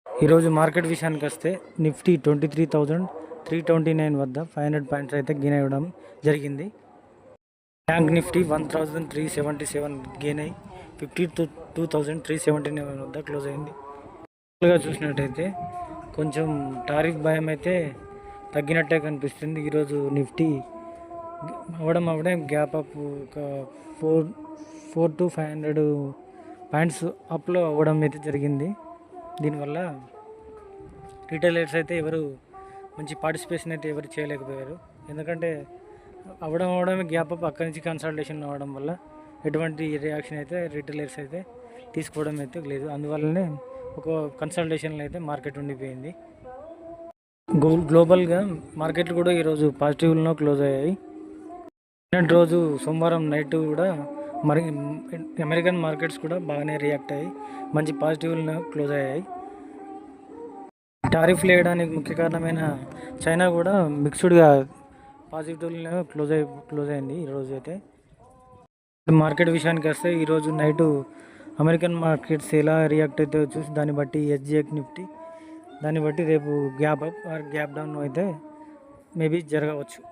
ఈరోజు మార్కెట్ విషయానికి వస్తే నిఫ్టీ 23,329 వద్ద 500 పాయింట్స్ అయితే గెయిన్ అవ్వడం జరిగింది. బ్యాంక్ నిఫ్టీ 1,377 గెయిన్ అయ్యి 52,379 వద్ద క్లోజ్ అయింది. చూసినట్టయితే కొంచెం టారిఫ్ భయం అయితే తగ్గినట్టే కనిపిస్తుంది. ఈరోజు నిఫ్టీ అవ్వడం గ్యాప్ అప్ ఒక 4 to 500 పాయింట్స్ అప్లో అవ్వడం అయితే జరిగింది. దీనివల్ల రిటైలర్స్ అయితే ఎవరు మంచి పార్టిసిపేషన్ అయితే ఎవరు చేయలేకపోయారు. ఎందుకంటే అవ్వడమే గ్యాప్ అప్ అక్కడి నుంచి కన్సల్టేషన్ అవ్వడం వల్ల ఎటువంటి రియాక్షన్ అయితే రిటైలర్స్ అయితే తీసుకోవడం అయితే లేదు. అందువల్లనే ఒక కన్సల్టేషన్లో అయితే మార్కెట్ ఉండిపోయింది. గ్లోబల్గా మార్కెట్లు కూడా ఈరోజు పాజిటివ్లో క్లోజ్ అయ్యాయి. రోజు సోమవారం నైట్ కూడా మరి అమెరికన్ మార్కెట్స్ కూడా బాగానే రియాక్ట్ అయ్యి మంచి పాజిటివ్లో క్లోజ్ అయ్యాయి. టారిఫ్లు వేయడానికి ముఖ్య కారణమైన చైనా కూడా మిక్స్డ్గా పాజిటివ్లో క్లోజ్ అయింది. ఈరోజు అయితే మార్కెట్ విషయానికి వస్తే ఈరోజు నైటు అమెరికన్ మార్కెట్స్ ఎలా రియాక్ట్ అయితే చూసి దాన్ని బట్టి ఎస్జిఎక్స్ నిఫ్టీ దాన్ని బట్టి రేపు gap up or gap down అయితే మేబీ జరగవచ్చు.